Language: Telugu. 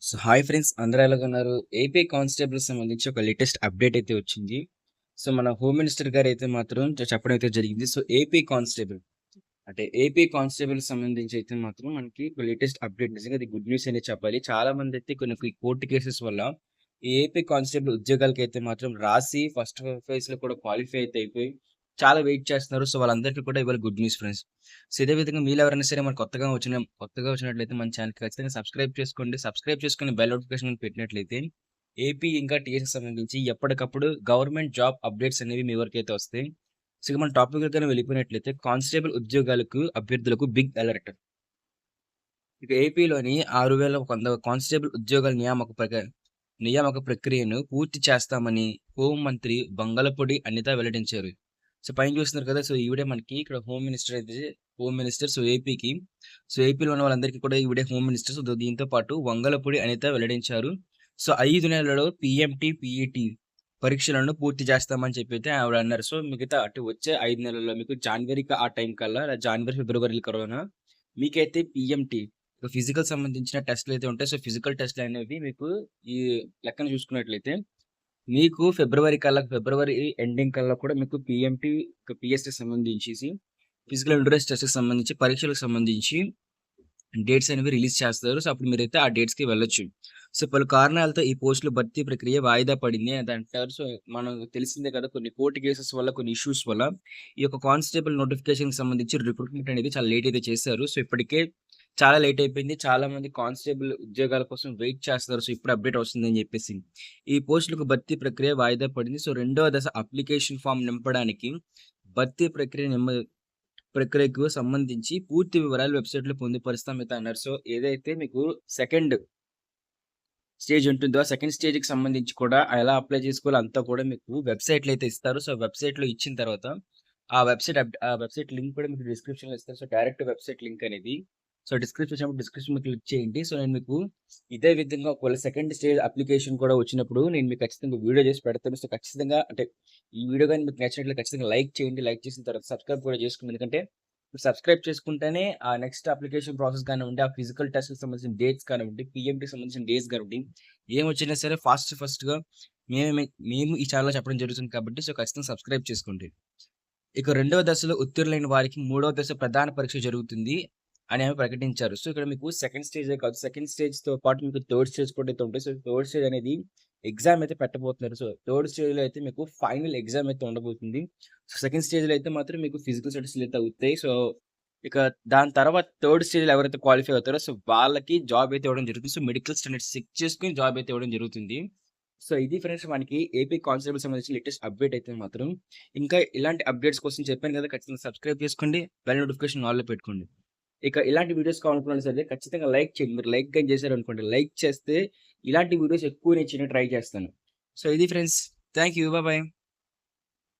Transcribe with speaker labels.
Speaker 1: సో హాయ్ ఫ్రెండ్స్, అందరూ ఎలాగున్నారు? ఏపీ కానిస్టేబుల్ సంబంధించి ఒక లేటెస్ట్ అప్డేట్ అయితే వచ్చింది. సో మన హోమ్ మినిస్టర్ గారు అయితే మాత్రం చెప్పడం అయితే జరిగింది. సో ఏపీ కానిస్టేబుల్ సంబంధించి అయితే మాత్రం మనకి ఒక లేటెస్ట్ అప్డేట్, నిజంగా అది గుడ్ న్యూస్ అనే చెప్పాలి. చాలా మంది అయితే కొన్ని కోర్టు కేసెస్ వల్ల ఈ ఏపీ కానిస్టేబుల్ ఉద్యోగాలకి అయితే మాత్రం రాసి ఫస్ట్ ఫేజ్ లో కూడా క్వాలిఫై అయితే అయిపోయి చాలా వెయిట్ చేస్తున్నారు. సో వాళ్ళందరికీ కూడా ఇవాళ గుడ్ న్యూస్ ఫ్రెండ్స్. సో ఇదే విధంగా మీరు ఎవరైనా సరే మన కొత్తగా వచ్చినట్లయితే మన ఛానల్‌కి ఖచ్చితంగా సబ్స్క్రైబ్ చేసుకోండి. సబ్స్క్రైబ్ చేసుకొని బెల్ నోటిఫికేషన్ పెట్టినట్లయితే ఏపీ ఇంకా టీఎస్‌కి సంబంధించి ఎప్పటికప్పుడు గవర్నమెంట్ జాబ్ అప్డేట్స్ అనేవి మీ వరకైతే వస్తాయి. సో ఇక మన టాపిక్‌లోకి వెళ్ళిపోయినట్లయితే కానిస్టేబుల్ ఉద్యోగాలకు అభ్యర్థులకు బిగ్ అలర్ట్. ఇక ఏపీలోని 6,100 కానిస్టేబుల్ ఉద్యోగాల నియామక ప్రక్రియను పూర్తి చేస్తామని హోంమంత్రి బంగళపొడి అనిత వెల్లడించారు. సో పైన చూస్తున్నారు కదా! సో ఈవిడే మనకి ఇక్కడ హోమ్ మినిస్టర్. సో ఏపీకి. సో ఏపీలో ఉన్న వాళ్ళందరికీ కూడా ఈవిడే హోమ్ మినిస్టర్. సో దీంతో పాటు వంగలపూడి అనిత వెల్లడించారు. సో 5 నెలలలో పీఎంటీ, పీఈటీ పరీక్షలను పూర్తి చేస్తామని చెప్పైతే ఆవిడ అన్నారు. సో మిగతా అటు వచ్చే 5 నెలల్లో మీకు జాన్వరికి ఆ టైం కల్లా జాన్వరి, ఫిబ్రవరి కరోనా మీకైతే పీఎంటీ ఫిజికల్ సంబంధించిన టెస్ట్‌లయితే ఉంటాయి. సో ఫిజికల్ టెస్ట్‌లనేవి మీకు ఈ లెక్కన చూసుకున్నట్లయితే మీకు ఫిబ్రవరి ఎండింగ్ కల్లా కూడా మీకు పీఎంటీ, పీఎస్‌కి సంబంధించేసి ఫిజికల్ ఎండ్యూరెన్స్ టెస్ట్‌కి సంబంధించి పరీక్షలకు సంబంధించి డేట్స్ అనేవి రిలీజ్ చేస్తారు. సో, అప్పుడు మీరైతే ఆ డేట్స్‌కి వెళ్ళొచ్చు. సో, పలు కారణాలతో ఈ పోస్టుల భర్తీ ప్రక్రియ వాయిదా పడింది అని అంటారు. సో, మనకు తెలిసిందే కదా! కొన్ని కోర్ట్ కేసెస్ వల్ల, కొన్ని ఇష్యూస్ వల్ల ఈ యొక్క కానిస్టేబుల్ నోటిఫికేషన్‌కి సంబంధించి రిక్రూట్‌మెంట్ అనేది చాలా లేట్ అయితే చేశారు. సో, ఇప్పటికే చాలా లేట్ అయిపోయింది. చాలామంది కానిస్టేబుల్ ఉద్యోగాల కోసం వెయిట్ చేస్తున్నారు. సో, ఇప్పుడు అప్డేట్ వస్తుందని చెప్పేసి. ఈ పోస్టులకు భర్తీ ప్రక్రియ వాయిదా పడింది. సో, రెండవ దశ అప్లికేషన్ ఫార్మ్ నింపడానికి భర్తీ ప్రక్రియకు సంబంధించి పూర్తి వివరాలు వెబ్‌సైట్‌లో పొందుపరుస్తామైతే అన్నారు. సో, ఏదైతే మీకు సెకండ్ స్టేజ్ ఉంటుందో, ఆ సెకండ్ స్టేజ్‌కి సంబంధించి కూడా ఎలా అప్లై చేసుకోవాలో అంతా కూడా మీకు వెబ్‌సైట్‌లో అయితే ఇస్తారు. సో, వెబ్‌సైట్‌లో ఇచ్చిన తర్వాత ఆ వెబ్‌సైట్ లింక్ కూడా మీకు డిస్క్రిప్షన్‌లో ఇస్తారు. సో, డైరెక్ట్ వెబ్‌సైట్ లింక్ అనేది. సో, డిస్క్రిప్షన్ మీద క్లిక్ చేయండి. సో, నేను మీకు ఇదే విధంగా ఒకవేళ సెకండ్ స్టేజ్ అప్లికేషన్ కూడా వచ్చినప్పుడు నేను మీకు ఖచ్చితంగా వీడియో చేసి పెడతాను. సో, ఖచ్చితంగా అంటే ఈ వీడియో గాని మీకు నచ్చినట్లయితే ఖచ్చితంగా లైక్ చేయండి. లైక్ చేసిన తర్వాత సబ్స్క్రైబ్ కూడా చేసుకోండి. ఎందుకంటే సబ్స్క్రైబ్ చేసుకుంటేనే ఆ నెక్స్ట్ అప్లికేషన్ ప్రాసెస్ కానివ్వండి, ఆ ఫిజికల్ టెస్ట్‌కి సంబంధించిన డేట్స్ కానివ్వండి, పీఎంటీకి సంబంధించిన డేట్స్ కానివ్వండి, ఏమొచ్చినా సరే ఫాస్ట్‌గా మేము ఈ ఛానెల్‌లో చెప్పడం జరుగుతుంది కాబట్టి సో, ఖచ్చితంగా సబ్స్క్రైబ్ చేసుకోండి. ఇక రెండవ దశలో ఉత్తీర్ణులైన వారికి మూడవ దశ ప్రధాన పరీక్ష జరుగుతుంది అని ఆమె ప్రకటించారు. సో, ఇక్కడ మీకు సెకండ్ స్టేజే కాదు. సెకండ్ స్టేజ్‌తో పాటు మీకు థర్డ్ స్టేజ్ కూడా అయితే ఉంటాయి. సో, థర్డ్ స్టేజ్ అనేది ఎగ్జామ్ అయితే పెట్టబోతున్నారు. సో, థర్డ్ స్టేజ్‌లో అయితే మీకు ఫైనల్ ఎగ్జామ్ అయితే ఉండబోతుంది. సో, సెకండ్ స్టేజ్‌లో అయితే మాత్రం మీకు ఫిజికల్ టెస్ట్‌లు అయితే అవుతాయి. సో, ఇక దాని తర్వాత థర్డ్ స్టేజ్‌లో ఎవరైతే క్వాలిఫై అవుతారో సో, వాళ్ళకి జాబ్ అయితే ఇవ్వడం జరుగుతుంది. సో, మెడికల్ స్టాండర్డ్స్ చెక్ చేసుకొని జాబ్ అయితే ఇవ్వడం జరుగుతుంది. సో, ఇది ఫ్రెండ్స్ మనకి ఏపీ కానిస్టేబుల్ సంబంధించిన లేటెస్ట్ అప్డేట్ అయితే మాత్రం. ఇంకా ఇలాంటి అప్డేట్స్ కోసం చెప్పాను కదా! ఖచ్చితంగా సబ్స్క్రైబ్ చేసుకోండి. బెల్ నోటిఫికేషన్ ఆల్‌లో పెట్టుకోండి. ఇక ఇలాంటి వీడియోస్ కావాలనుకున్నా సరే ఖచ్చితంగా లైక్ చేయండి. మీరు లైక్ గాని చేశారనుకోండి, లైక్ చేస్తే ఇలాంటి వీడియోస్ ఎక్కువ నేను చేయడానికి ట్రై చేస్తాను. సో, ఇది ఫ్రెండ్స్. Thank you. బాయ్.